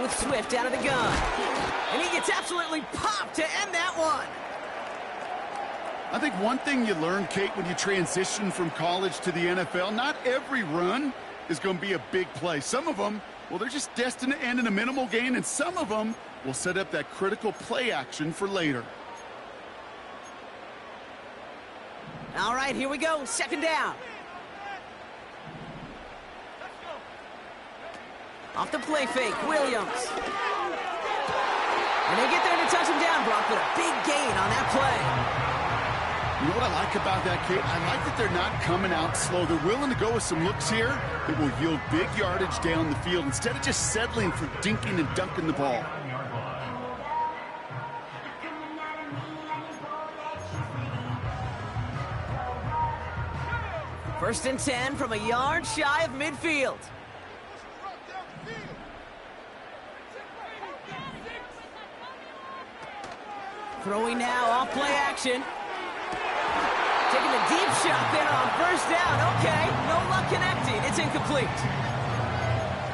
with Swift out of the gun. And he gets absolutely popped to end that one. I think one thing you learn, Kate, when you transition from college to the NFL, not every run is going to be a big play. Some of them, well, they're just destined to end in a minimal gain, and some of them will set up that critical play action for later. All right, here we go. Second down. Off the play fake, Williams. And they get there to touch him down, Brock, with a big gain on that play. You know what I like about that, Kate? I like that they're not coming out slow. They're willing to go with some looks here that will yield big yardage down the field instead of just settling for dinking and dunking the ball. First and 10 from a yard shy of midfield. Throwing now off play action. Taking a deep shot there on first down. Okay, no luck connecting. It's incomplete.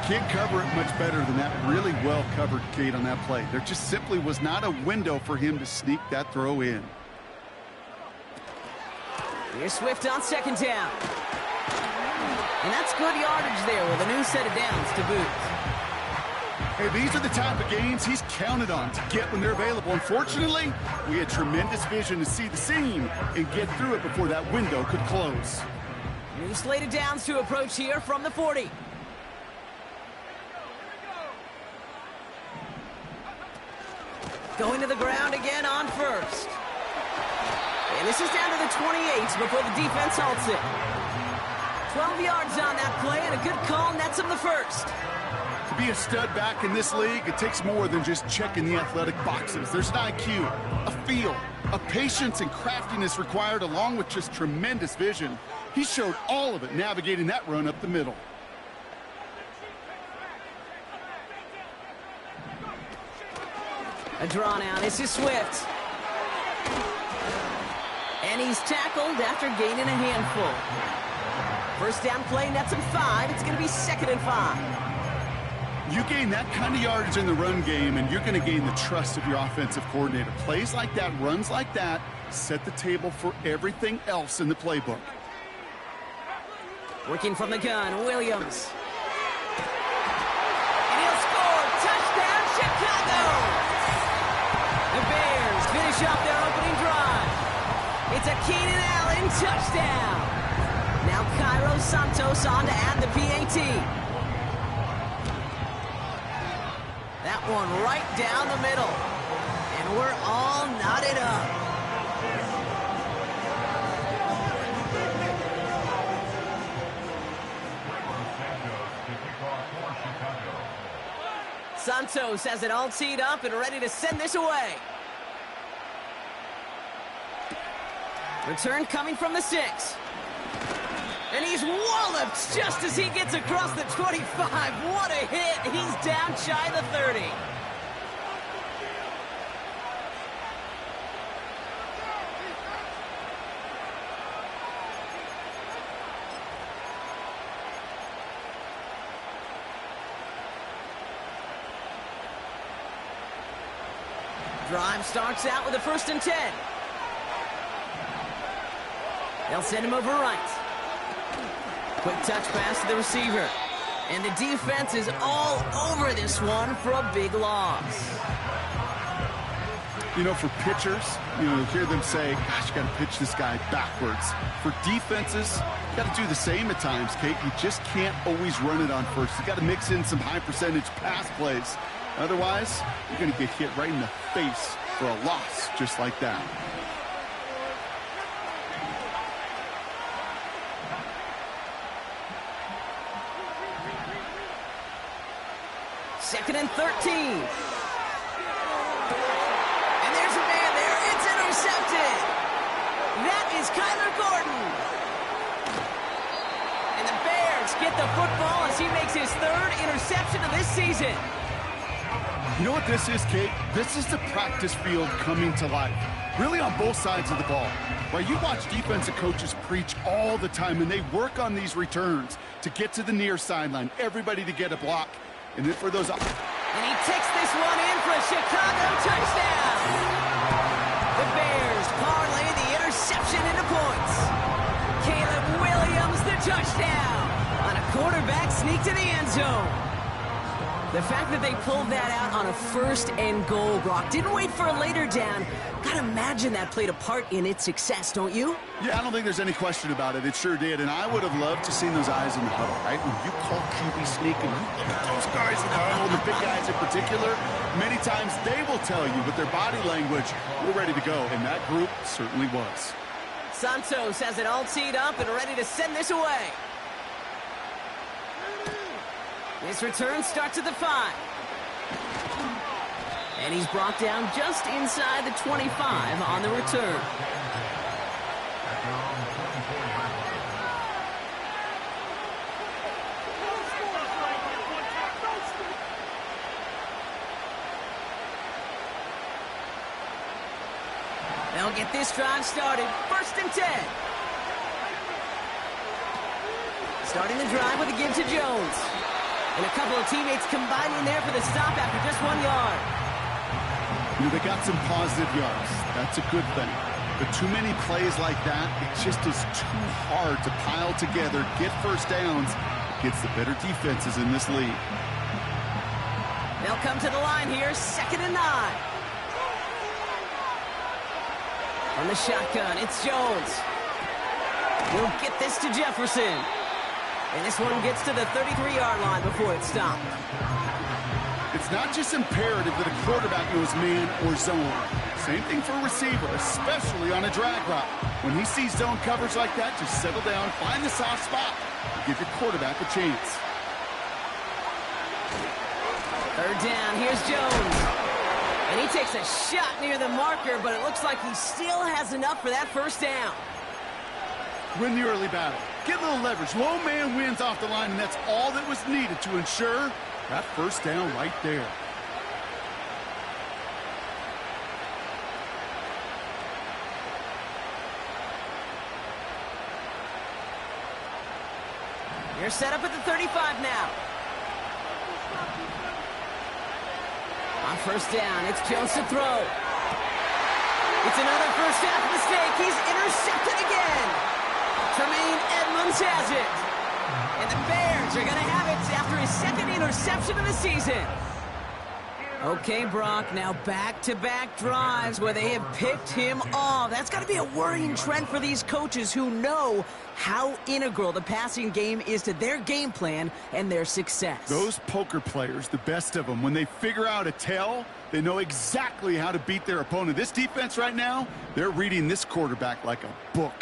Can't cover it much better than that. Really well covered, Kate, on that play. There just simply was not a window for him to sneak that throw in. Here's Swift on second down. And that's good yardage there with a new set of downs to boot. Hey, these are the type of gains he's counted on to get when they're available. Unfortunately, we had tremendous vision to see the seam and get through it before that window could close. New slate of downs to approach here from the 40. Going to the ground again on first. And this is down to the 28 before the defense halts it. 12 yards on that play, and a good call nets him the first. To be a stud back in this league, it takes more than just checking the athletic boxes. There's an IQ, a feel, a patience and craftiness required along with just tremendous vision. He showed all of it navigating that run up the middle. A draw now. This is Swift. And he's tackled after gaining a handful. First down play nets him 5. It's going to be 2nd and 5. You gain that kind of yardage in the run game, and you're going to gain the trust of your offensive coordinator. Plays like that, runs like that, set the table for everything else in the playbook. Working from the gun, Williams. And he'll score. Touchdown, Chicago! The Bears finish off their opening drive. It's a Keenan Allen touchdown. Now Cairo Santos on to add the PAT. That one right down the middle. And we're all knotted up. Santos has it all teed up and ready to send this away. Return coming from the 6. And he's walloped just as he gets across the 25. What a hit. He's down shy of the 30. Drive starts out with a 1st and 10. They'll send him over right. Quick touch pass to the receiver. And the defense is all over this one for a big loss. You know, for pitchers, you hear them say, gosh, you got to pitch this guy backwards. For defenses, you got to do the same at times, Kate. You just can't always run it on first. You got to mix in some high percentage pass plays. Otherwise, you're going to get hit right in the face for a loss just like that. Second and 13. And there's a man there. It's intercepted. That is Kyler Gordon. And the Bears get the football as he makes his 3rd interception of this season. You know what this is, Kate? This is the practice field coming to life. Really on both sides of the ball. Right? You watch defensive coaches preach all the time, and they work on these returns to get to the near sideline, everybody to get a block. And then for those And he takes this one in for a Chicago touchdown. The Bears parlay the interception into points. Caleb Williams, the touchdown on a quarterback sneak to the end zone. The fact that they pulled that out on a 1st and goal, Brock, didn't wait for a later down. Gotta imagine that played a part in its success, don't you? Yeah, I don't think there's any question about it. It sure did, and I would have loved to see those eyes in the huddle, right? When you call QB sneak and you look at those guys in the huddle, the big guys in particular, many times they will tell you with their body language, we're ready to go, and that group certainly was. Santos has it all teed up and ready to send this away. This return starts at the 5. And he's brought down just inside the 25 on the return. They'll get this drive started. 1st and 10. Starting the drive with a give to Jones. And a couple of teammates combining there for the stop after just 1 yard. You know, they got some positive yards. That's a good thing. But too many plays like that, it just is too hard to pile together, get first downs against the better defenses in this league. They'll come to the line here, 2nd and 9. On the shotgun, it's Jones. We'll get this to Jefferson. And this one gets to the 33-yard line before it's stopped. It's not just imperative that a quarterback knows man or zone. Same thing for a receiver, especially on a drag route. When he sees zone coverage like that, just settle down, find the soft spot, and give your quarterback a chance. 3rd down, here's Jones. And he takes a shot near the marker, but it looks like he still has enough for that 1st down. Win the early battle. Get a little leverage. Low man wins off the line, and that's all that was needed to ensure that 1st down right there. You're set up at the 35 now. On 1st down, it's Jones to throw. It's another 1st half mistake. He's intercepted again. Tremaine Edmonds has it. And the Bears are going to have it after his 2nd interception of the season. Okay, Brock, now back-to-back drives where they have picked him off. That's got to be a worrying trend for these coaches who know how integral the passing game is to their game plan and their success. Those poker players, the best of them, when they figure out a tell, they know exactly how to beat their opponent. This defense right now, they're reading this quarterback like a book.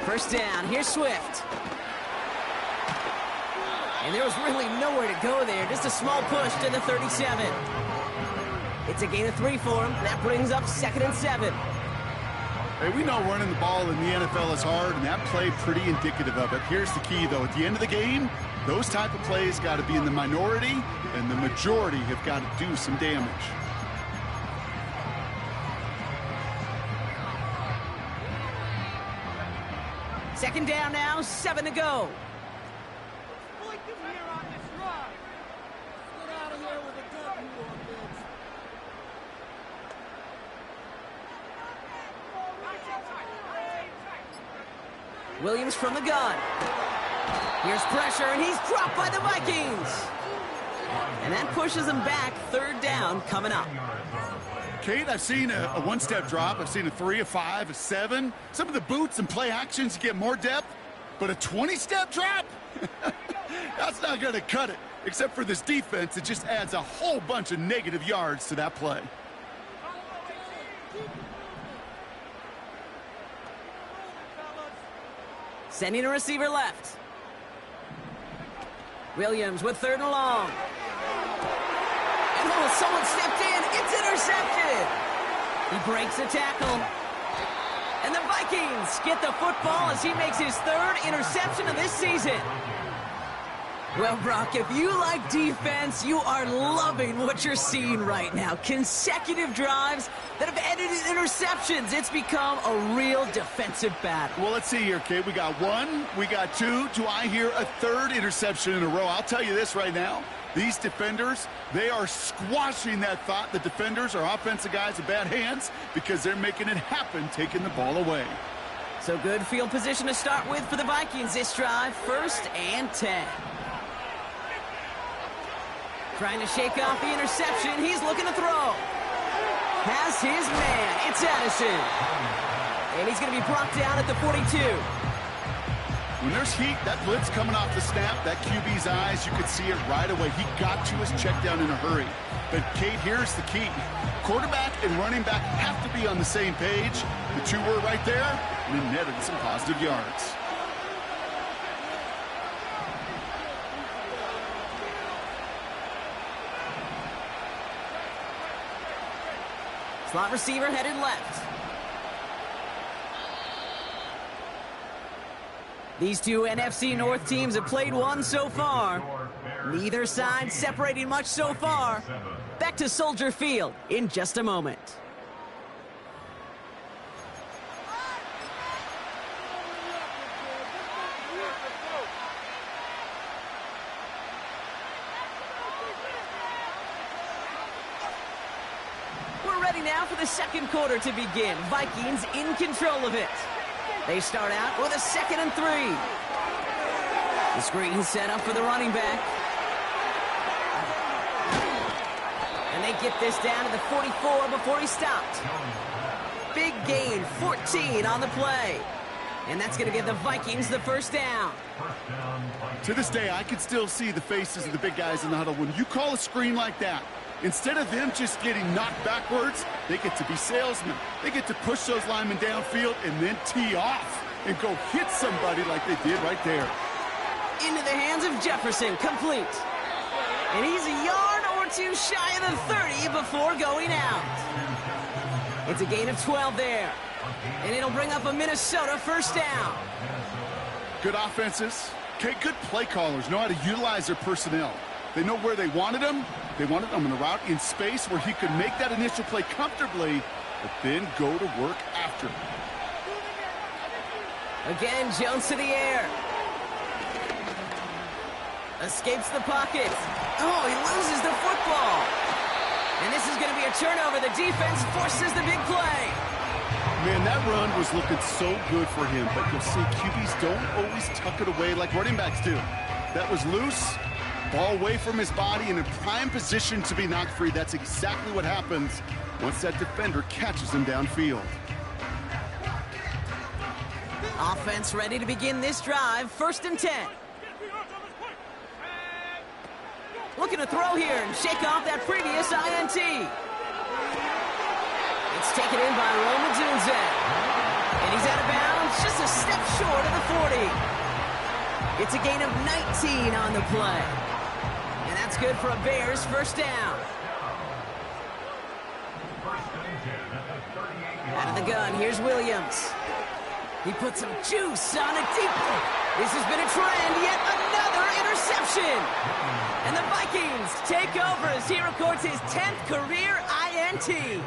First down, here's Swift. And there was really nowhere to go there. Just a small push to the 37. It's a gain of 3 for him. That brings up 2nd and 7. Hey, we know running the ball in the NFL is hard, and that play pretty indicative of it. Here's the key, though. At the end of the game, those type of plays got to be in the minority, and the majority have got to do some damage. Second down now, 7 to go. Williams from the gun. Here's pressure, and he's dropped by the Vikings. And that pushes him back. 3rd down coming up. Kate, I've seen a one-step drop. I've seen a 3, a 5, a 7. Some of the boots and play actions get more depth, but a 20-step drop? That's not going to cut it. Except for this defense, it just adds a whole bunch of negative yards to that play. Sending a receiver left. Williams with 3rd and long. And oh, someone stepped in. It's intercepted. He breaks the tackle. And the Vikings get the football as he makes his 3rd interception of this season. Well, Brock, if you like defense, you are loving what you're seeing right now. Consecutive drives that have ended in interceptions. It's become a real defensive battle. Well, let's see here, Kate. We got one, we got two. Do I hear a third interception in a row? I'll tell you this right now. These defenders, they are squashing that thought. The defenders are offensive guys with bad hands because they're making it happen, taking the ball away. So good field position to start with for the Vikings this drive. 1st and 10. Trying to shake off the interception. He's looking to throw. Has his man. It's Addison. And he's going to be brought down at the 42. When there's heat, that blitz coming off the snap, that QB's eyes, you could see it right away. He got to his check down in a hurry. But, Kate, here's the key. Quarterback and running back have to be on the same page. The two were right there, and it netted some positive yards. Slot receiver headed left. These two NFC North teams have played one so far. Neither side separating much so far. Back to Soldier Field in just a moment. We're ready now for the second quarter to begin. Vikings in control of it. They start out with a 2nd and 3. The screen set up for the running back. And they get this down to the 44 before he stopped. Big gain, 14 on the play. And that's going to give the Vikings the first down. To this day, I can still see the faces of the big guys in the huddle. When you call a screen like that, instead of them just getting knocked backwards, they get to be salesmen. They get to push those linemen downfield and then tee off and go hit somebody like they did right there. Into the hands of Jefferson, complete. And he's a yard or two shy of the 30 before going out. It's a gain of 12 there. And it'll bring up a Minnesota first down. Good offenses. Okay, good play callers know how to utilize their personnel. They know where they wanted him. They wanted him in a route in space where he could make that initial play comfortably, but then go to work after. Again, Jones to the air. Escapes the pocket. Oh, he loses the football. And this is going to be a turnover. The defense forces the big play. Man, that run was looking so good for him, but you'll see QBs don't always tuck it away like running backs do. That was loose. Ball away from his body and in prime position to be knocked free. That's exactly what happens once that defender catches him downfield. Offense ready to begin this drive. 1st and 10. Looking to throw here and shake off that previous INT. It's taken in by Roman Dunze. And he's out of bounds, just a step short of the 40. It's a gain of 19 on the play. And that's good for a Bears first down. Out of the gun, here's Williams. He put some juice on it deep. This has been a trend, yet another interception. And the Vikings take over as he records his 10th career INT.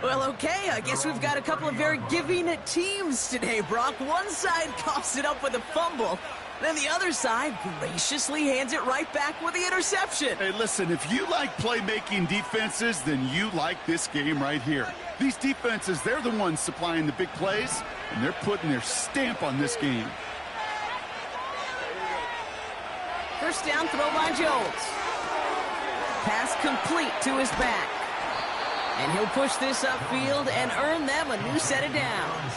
Well, okay, I guess we've got a couple of very giving teams today, Brock. One side coughs it up with a fumble, then the other side graciously hands it right back with the interception. Hey, listen, if you like playmaking defenses, then you like this game right here. These defenses, they're the ones supplying the big plays, and they're putting their stamp on this game. First down throw by Jones. Pass complete to his back. And he'll push this upfield and earn them a new set of downs.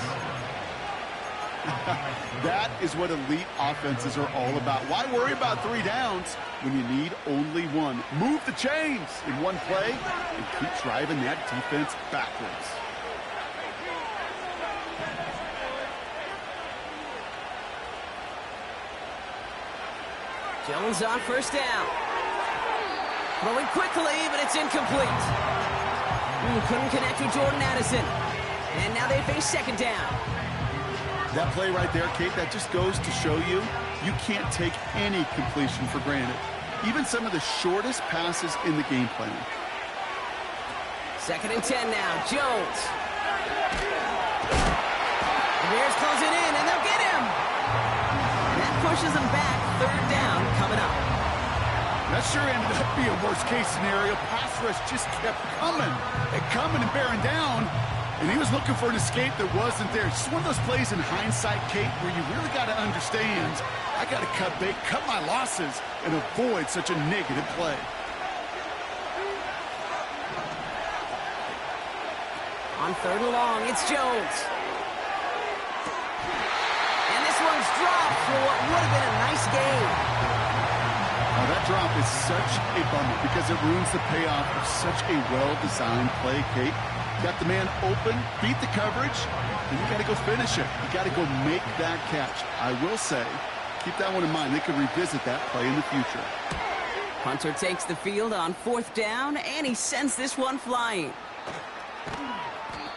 That is what elite offenses are all about. Why worry about 3 downs when you need only one? Move the chains in one play and keep driving that defense backwards. Jones on first down. Throwing quickly, but it's incomplete. Couldn't connect with Jordan Addison. And now they face second down. That play right there, Kate, that just goes to show you You can't take any completion for granted. Even some of the shortest passes in the game plan. 2nd and 10 now. Jones. The Bears close it in, and they'll get him. That pushes them back. 3rd down coming up. That sure ended up being a worst-case scenario. Pass rush just kept coming and bearing down. And he was looking for an escape that wasn't there. It's just one of those plays in hindsight, Kate, where you really got to understand, I got to cut my losses and avoid such a negative play. On 3rd and long, it's Jones. And this one's dropped for what would have been a nice game. Now that drop is such a bummer because it ruins the payoff of such a well-designed play, Kate. Got the man open, beat the coverage, and you got to go finish it. You got to go make that catch. I will say, keep that one in mind. They could revisit that play in the future. Hunter takes the field on 4th down, and he sends this one flying.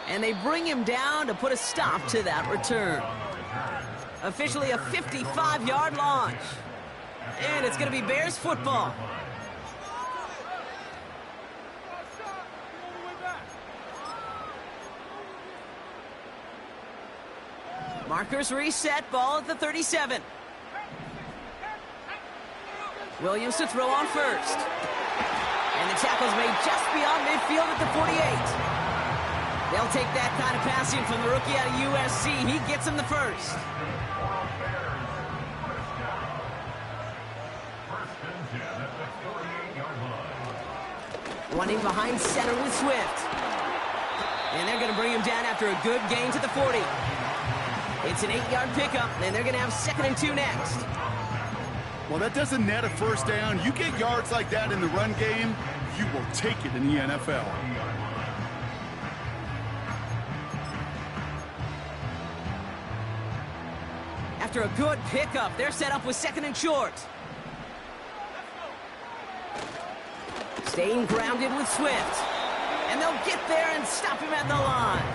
And they bring him down to put a stop to that return. Officially a 55-yard launch. And it's going to be Bears football. Markers reset, ball at the 37. Williams to throw on 1st. And the tackle's made just beyond midfield at the 48. They'll take that kind of passing from the rookie out of USC. He gets him the 1st. Running behind center with Swift. And they're going to bring him down after a good gain to the 40. It's an 8-yard pickup, and they're going to have 2nd and 2 next. Well, that doesn't net a 1st down. You get yards like that in the run game, you will take it in the NFL. After a good pickup, they're set up with 2nd and short. Staying grounded with Swift. And they'll get there and stop him at the line.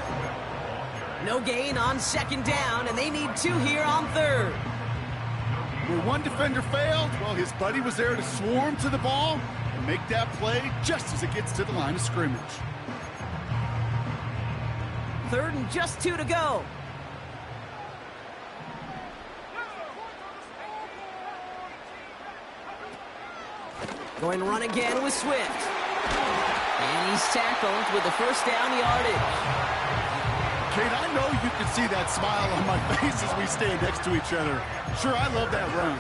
No gain on 2nd down, and they need 2 here on 3rd. Where one defender failed, well, his buddy was there to swarm to the ball and make that play just as it gets to the line of scrimmage. 3rd and just 2 to go. Going to run again with Swift. And he's tackled with the 1st down yardage. Kate, I know you can see that smile on my face as we stand next to each other. Sure, I love that run.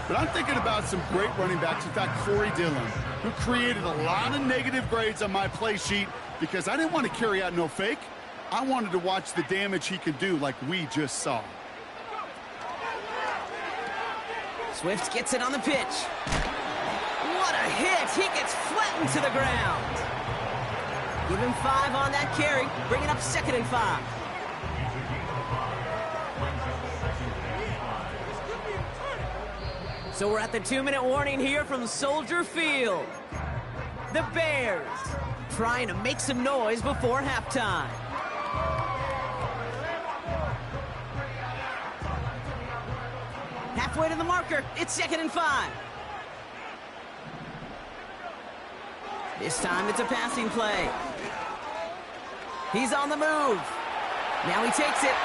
But I'm thinking about some great running backs. In fact, Corey Dillon, who created a lot of negative grades on my play sheet because I didn't want to carry out no fake. I wanted to watch the damage he could do like we just saw. Swift gets it on the pitch. What a hit! He gets flattened to the ground. Give him 5 on that carry, bringing up 2nd and 5. So we're at the 2-minute warning here from Soldier Field. The Bears trying to make some noise before halftime. Halfway to the marker, it's 2nd and 5. This time it's a passing play. He's on the move. Now he takes it.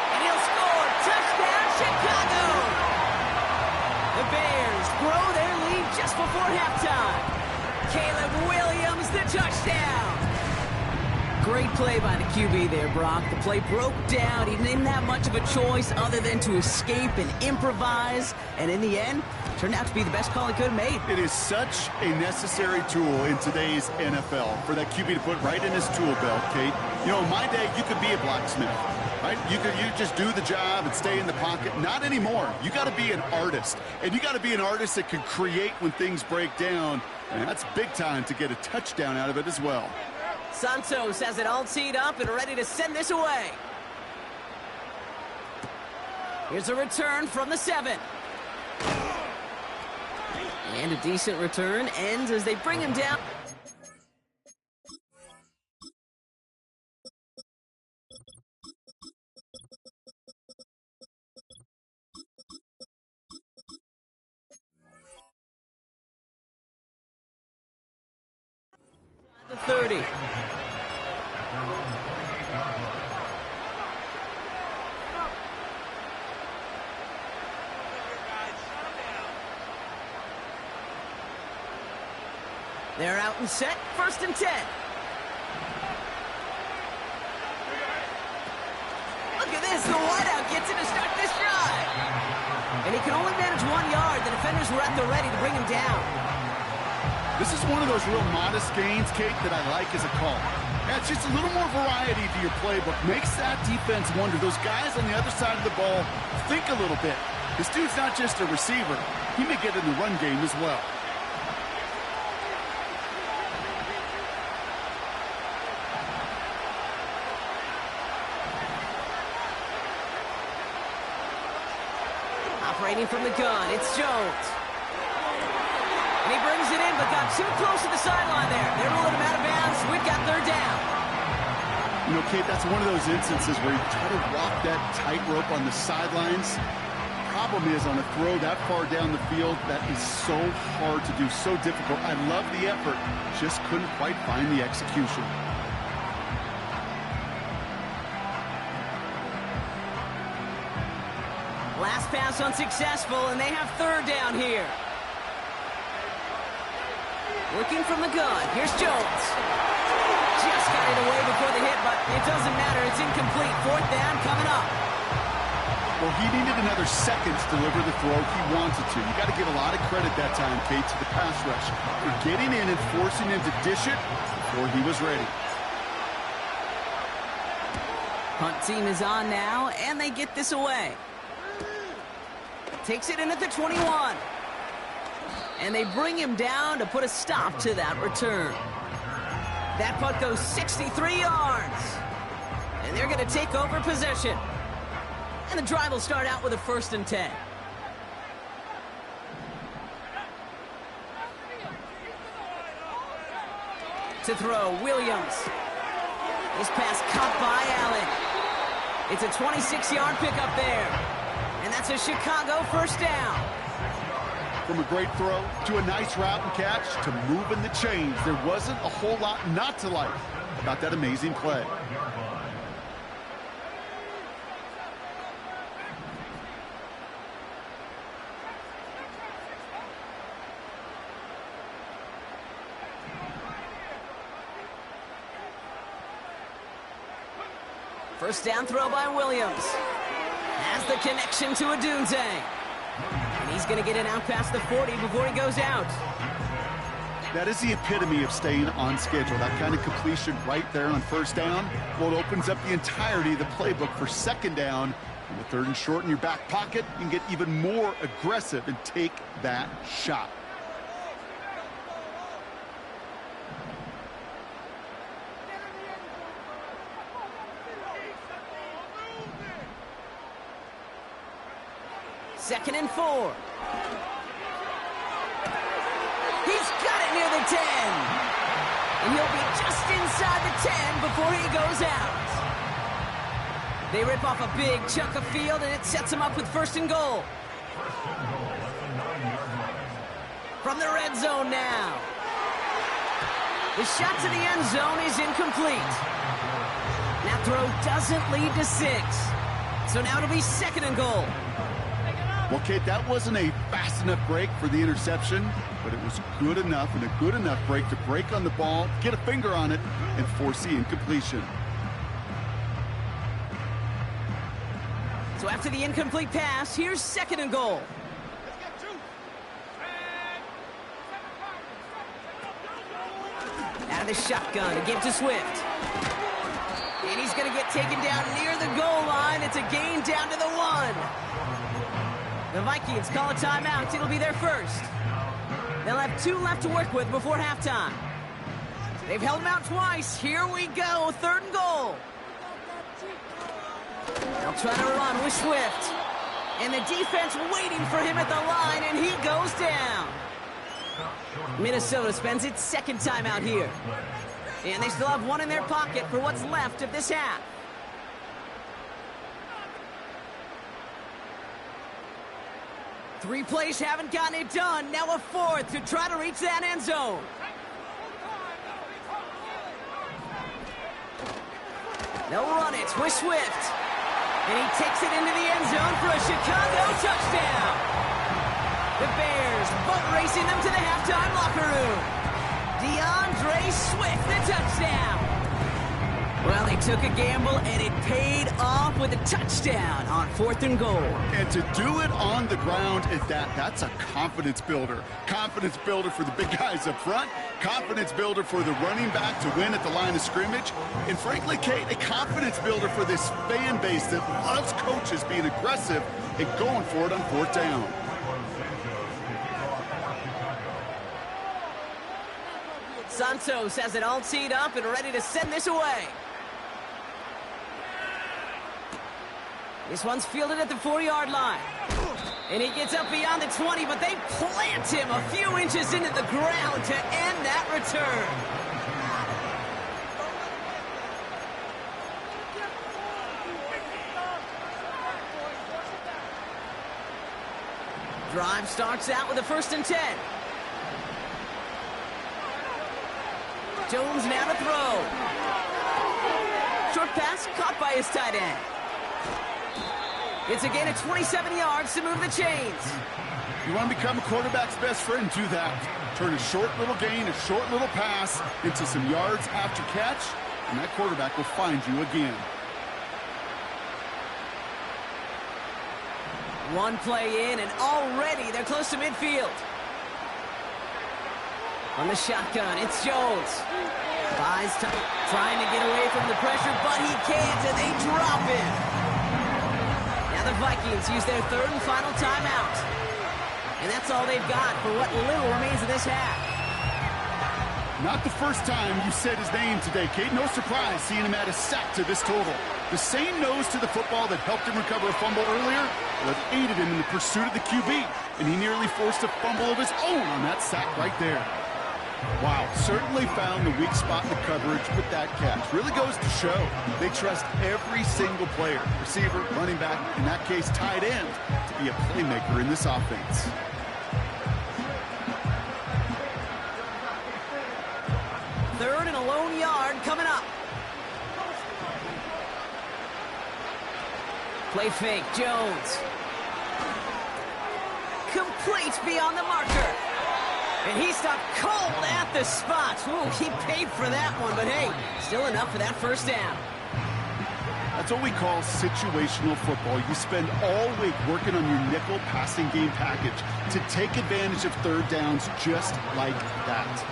And he'll score. Touchdown, Chicago! The Bears grow their lead just before halftime. Caleb Williams, the touchdown. Great play by the QB there, Brock. The play broke down. He didn't have much of a choice other than to escape and improvise. And in the end, turned out to be the best call he could have made. It is such a necessary tool in today's NFL for that QB to put right in his tool belt, Kate. You know, in my day, you could be a blacksmith, right? You just do the job and stay in the pocket. Not anymore. You got to be an artist. And you got to be an artist that can create when things break down. And that's big time to get a touchdown out of it as well. Santos has it all teed up and ready to send this away. Here's a return from the 7. And a decent return ends as they bring him down. 30. They're out and set, 1st and 10. Look at this, the wideout gets it to start this drive. And he can only manage 1 yard. The defenders were at the ready to bring him down. This is one of those real modest gains, Kate, that I like as a call. That's just a little more variety to your playbook. Makes that defense wonder. Those guys on the other side of the ball think a little bit. This dude's not just a receiver. He may get in the run game as well. Operating from the gun, it's Jones. And he brings it in, but got too close to the sideline there. They're rolling him out of bounds. We've got 3rd down. You know, Kate, that's one of those instances where you try to walk that tightrope on the sidelines. Problem is, on a throw that far down the field, that is so hard to do, so difficult. I love the effort, just couldn't quite find the execution. Last pass unsuccessful, and they have 3rd down here. Looking from the gun, here's Jones. Just got it away before the hit, but it doesn't matter. It's incomplete. 4th down coming up. Well, he needed another second to deliver the throw he wanted to. You got to give a lot of credit that time, Kate, to the pass rush for getting in and forcing him to dish it before he was ready. Punt team is on now, and they get this away. Takes it in at the 21. And they bring him down to put a stop to that return. That punt goes 63 yards. And they're going to take over possession. And the drive will start out with a 1st and 10. To throw, Williams. This pass caught by Allen. It's a 26-yard pickup there. And that's a Chicago 1st down. From a great throw to a nice route and catch to moving the chains, there wasn't a whole lot not to like about that amazing play. First down throw by Williams. Has the connection to Odunze. And he's going to get it out past the 40 before he goes out. That is the epitome of staying on schedule. That kind of completion right there on 1st down. Well, it opens up the entirety of the playbook for 2nd down. And with 3rd and short in your back pocket, you can get even more aggressive and take that shot. Second and 4. He's got it near the 10. And he'll be just inside the 10 before he goes out. They rip off a big chunk of field, and it sets him up with 1st and goal. From the red zone now. The shot to the end zone is incomplete. That throw doesn't lead to 6. So now it'll be 2nd and goal. Well, Kate, that wasn't a fast enough break for the interception, but it was good enough and a good enough break to break on the ball, get a finger on it, and force the incompletion. So after the incomplete pass, here's 2nd and goal. Out of the shotgun to give to Swift. And he's going to get taken down near the goal line. It's a gain down to the 1. The Vikings call a timeout. It'll be their 1st. They'll have 2 left to work with before halftime. They've held him out twice. Here we go. 3rd and goal. They'll try to run with Swift. And the defense waiting for him at the line, and he goes down. Minnesota spends its 2nd timeout here. And they still have 1 in their pocket for what's left of this half. 3 plays haven't gotten it done. Now a 4th to try to reach that end zone. They'll run it with Swift. And he takes it into the end zone for a Chicago touchdown. The Bears boat racing them to the halftime locker room. DeAndre Swift, the touchdown. Well, they took a gamble, and it paid off with a touchdown on 4th and goal. And to do it on the ground at that's a confidence builder. Confidence builder for the big guys up front. Confidence builder for the running back to win at the line of scrimmage. And frankly, Kate, a confidence builder for this fan base that loves coaches being aggressive and going for it on 4th down. Santos has it all teed up and ready to send this away. This one's fielded at the 4-yard line. And he gets up beyond the 20, but they plant him a few inches into the ground to end that return. Drive starts out with a 1st and 10. Jones now to throw. Short pass caught by his tight end. It's a gain of 27 yards to move the chains. You want to become a quarterback's best friend, do that. Turn a short little gain, a short little pass into some yards after catch, and that quarterback will find you again. One play in, and already they're close to midfield. On the shotgun, it's Jones. Buys time, trying to get away from the pressure, but he can't, and they drop him. Now the Vikings use their 3rd and final timeout. And that's all they've got for what little remains of this half. Not the first time you said his name today, Kate. No surprise seeing him add a sack to this total. The same nose to the football that helped him recover a fumble earlier, well, it aided him in the pursuit of the QB, and he nearly forced a fumble of his own on that sack right there. Wow, certainly found the weak spot in the coverage with that catch. Really goes to show they trust every single player, receiver, running back, in that case tight end, to be a playmaker in this offense. Third and a lone yard coming up. Play fake, Jones. Complete beyond the marker. And he stopped cold at the spot. Ooh, he paid for that one, but hey, still enough for that 1st down. That's what we call situational football. You spend all week working on your nickel passing game package to take advantage of 3rd downs just like that.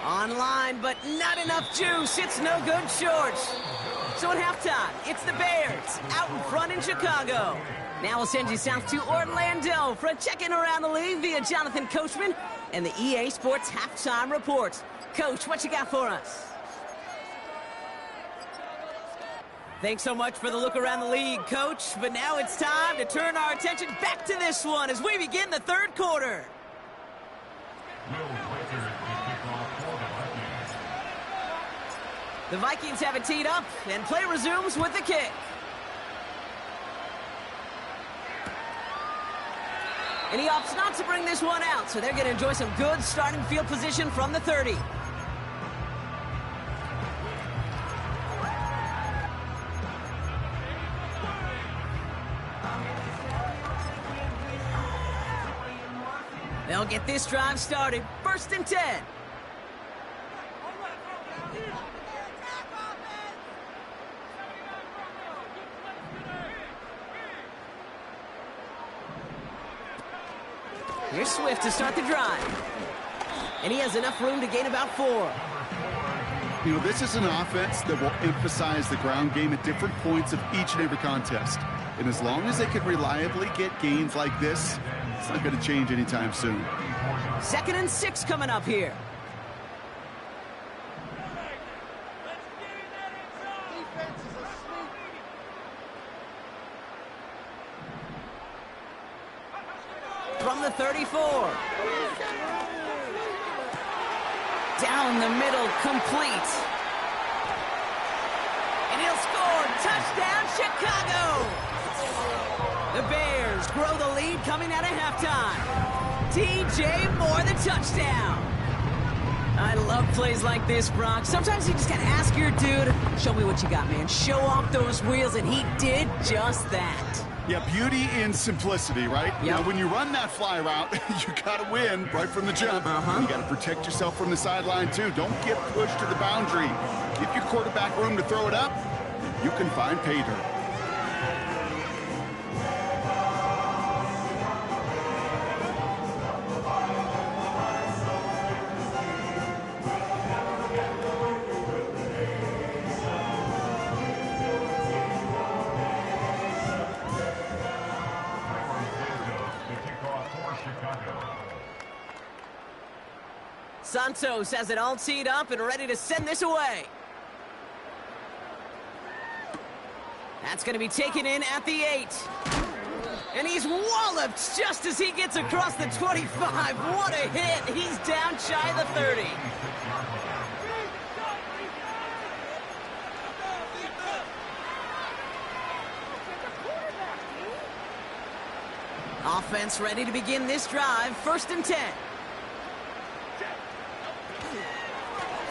Online, but not enough juice. It's no good shorts. So at halftime, it's the Bears out in front in Chicago. Now we'll send you south to Orlando for a check-in around the league via Jonathan Coachman and the EA Sports Halftime Reports. Coach, what you got for us? Thanks so much for the look around the league, Coach. But now it's time to turn our attention back to this one as we begin the 3rd quarter. The Vikings have it teed up, and play resumes with the kick. And he opts not to bring this one out, so they're going to enjoy some good starting field position from the 30. They'll get this drive started. 1st and 10. Here's Swift to start the drive. And he has enough room to gain about 4. You know, this is an offense that will emphasize the ground game at different points of each and every contest. And as long as they can reliably get gains like this, it's not going to change anytime soon. 2nd and 6 coming up here. From the 34. Down the middle, complete. And he'll score. Touchdown, Chicago! The Bears grow the lead coming out of halftime. DJ Moore, the touchdown. I love plays like this, Brock. Sometimes you just gotta ask your dude, show me what you got, man. Show off those wheels, and he did just that. Yeah, beauty in simplicity, right? Yep. Now, when you run that fly route, you gotta win right from the jump. You gotta protect yourself from the sideline, too. Don't get pushed to the boundary. Give your quarterback room to throw it up. You can find pay dirt. Santos has it all teed up and ready to send this away. That's going to be taken in at the 8. And he's walloped just as he gets across the 25. What a hit. He's down shy of the 30. Offense ready to begin this drive. 1st and 10.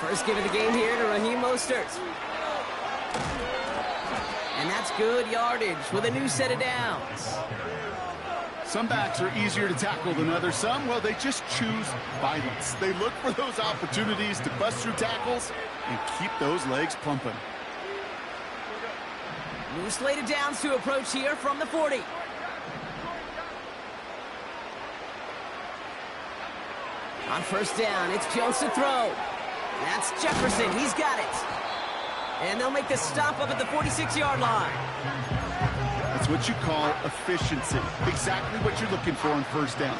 First give of the game here to Raheem Mostert. And that's good yardage with a new set of downs. Some backs are easier to tackle than others. Some, well, they just choose violence. They look for those opportunities to bust through tackles and keep those legs pumping. New slate of downs to approach here from the 40. On 1st down, it's Jones to throw. That's Jefferson. He's got it. And they'll make the stop up at the 46-yard line. That's what you call efficiency. Exactly what you're looking for on 1st down.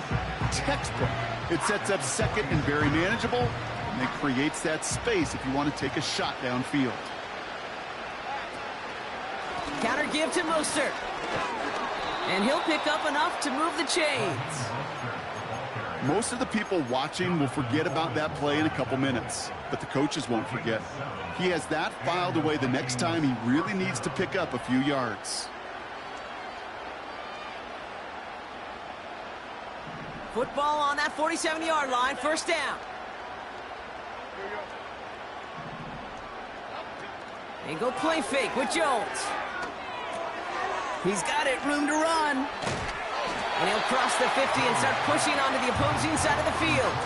Textbook. It sets up 2nd and very manageable, and it creates that space if you want to take a shot downfield. Counter give to Mostert. And he'll pick up enough to move the chains. Most of the people watching will forget about that play in a couple minutes, but the coaches won't forget. He has that filed away the next time he really needs to pick up a few yards. Football on that 47-yard line, 1st down. And go play fake with Jones. He's got it, room to run. And he'll cross the 50 and start pushing onto the opposing side of the field.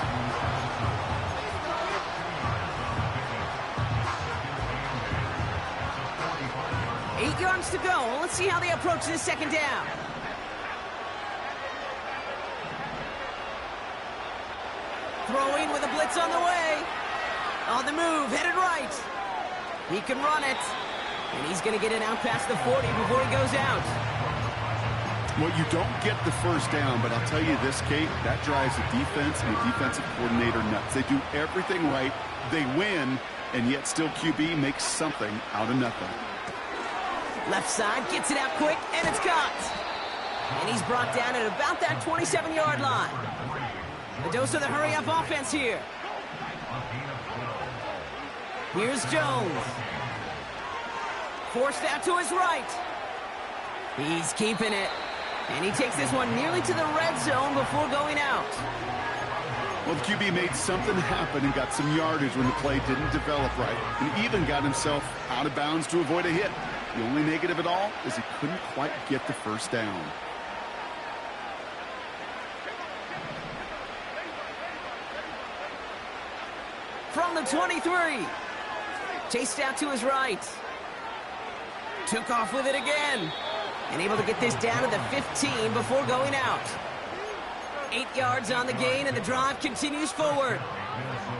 Eight yards to go. Let's see how they approach this 2nd down. Throwing with a blitz on the way. On the move, headed right. He can run it. And he's going to get it out past the 40 before he goes out. Well, you don't get the 1st down, but I'll tell you this, Kate, that drives the defense and the defensive coordinator nuts. They do everything right, they win, and yet still QB makes something out of nothing. Left side, gets it out quick, and it's caught. And he's brought down at about that 27-yard line. The dose of the hurry-up offense here. Here's Jones. Forced out to his right. He's keeping it. And he takes this one nearly to the red zone before going out. Well, the QB made something happen and got some yardage when the play didn't develop right, and even got himself out of bounds to avoid a hit. The only negative at all is he couldn't quite get the 1st down. From the 23. Chased out to his right. Took off with it again. And able to get this down to the 15 before going out. 8 yards on the gain, and the drive continues forward.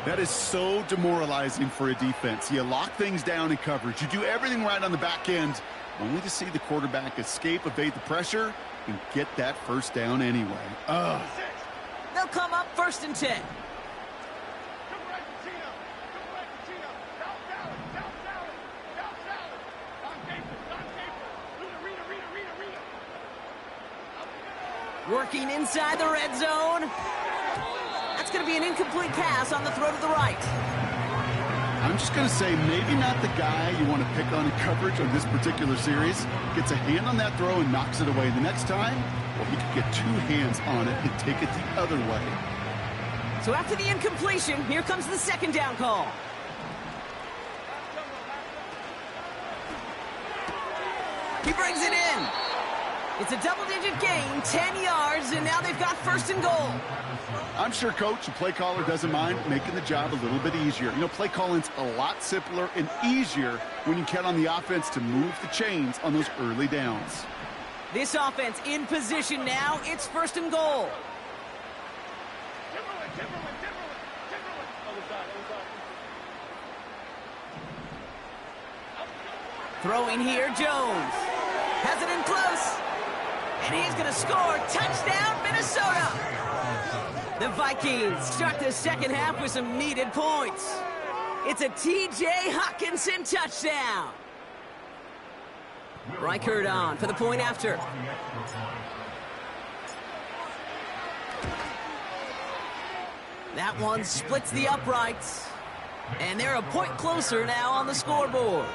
That is so demoralizing for a defense. You lock things down in coverage. You do everything right on the back end, only to see the quarterback escape, evade the pressure, and get that 1st down anyway. Ugh. They'll come up 1st and 10. Working inside the red zone. That's going to be an incomplete pass on the throw to the right. I'm just going to say maybe not the guy you want to pick on in coverage on this particular series. Gets a hand on that throw and knocks it away. The next time, well, he could get 2 hands on it and take it the other way. So after the incompletion, here comes the second down call. He brings it in. It's a double-digit gain, 10 yards, and now they've got first and goal. I'm sure coach and play caller doesn't mind making the job a little bit easier. You know, play calling's a lot simpler and easier when you count on the offense to move the chains on those early downs. This offense in position now. It's first and goal. Throwing here, Jones. Has it in close. And he's going to score. Touchdown, Minnesota. The Vikings start the second half with some needed points. It's a T.J. Hockenson touchdown. Reichert on for the point after. That one splits the uprights. And they're a point closer now on the scoreboard.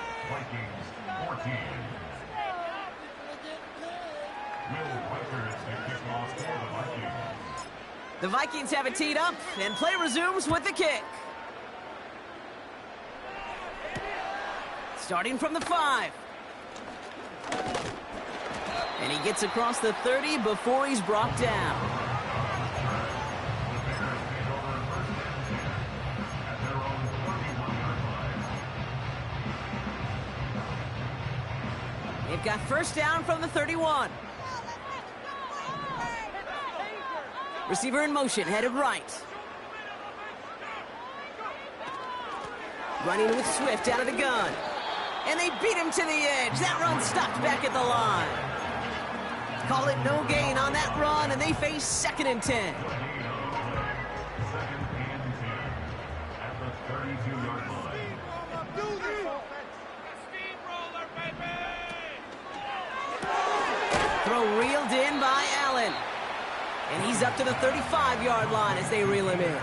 The Vikings have it teed up, and play resumes with the kick. Starting from the 5. And he gets across the 30 before he's brought down. They've got first down from the 31. Receiver in motion, headed right. Running with Swift out of the gun. And they beat him to the edge. That run stopped back at the line. Call it no gain on that run, and they face 2nd and 10. Throw reeled in by Allen. And he's up to the 35-yard line as they reel him in.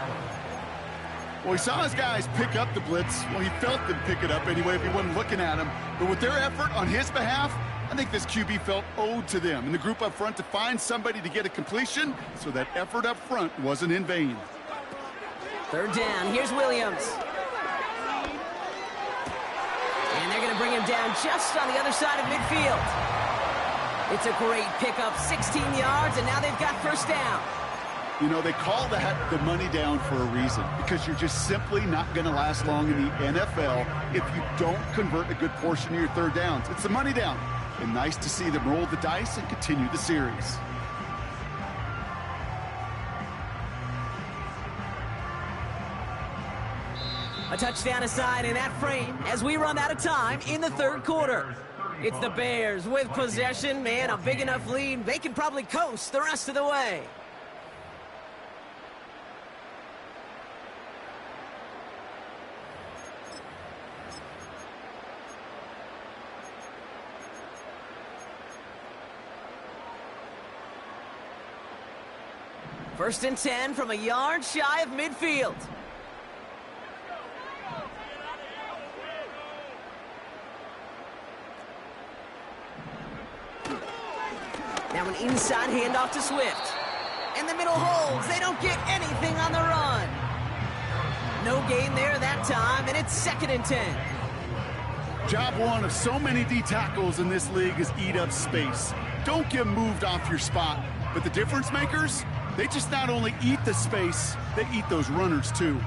Well, he saw his guys pick up the blitz. Well, he felt them pick it up anyway if he wasn't looking at him. But with their effort on his behalf, I think this QB felt owed to them and the group up front to find somebody to get a completion, so that effort up front wasn't in vain. Third down. Here's Williams. And they're going to bring him down just on the other side of midfield. It's a great pickup, 16 yards, and now they've got first down. You know, they call that the money down for a reason, because you're just simply not going to last long in the NFL if you don't convert a good portion of your third downs. It's the money down. And nice to see them roll the dice and continue the series. A touchdown aside in that frame as we run out of time in the third quarter. It's the Bears with possession, man, a big enough lead. They can probably coast the rest of the way. First and 10 from a yard shy of midfield. Now an inside handoff to Swift. And the middle holds. They don't get anything on the run. No gain there that time, and it's 2nd and 10. Job one of so many D tackles in this league is eat up space. Don't get moved off your spot. But the difference makers, they just not only eat the space, they eat those runners too.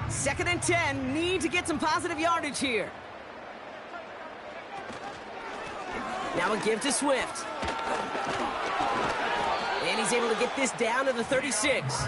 Second and 10, need to get some positive yardage here. Now a give to Swift. And he's able to get this down to the 36.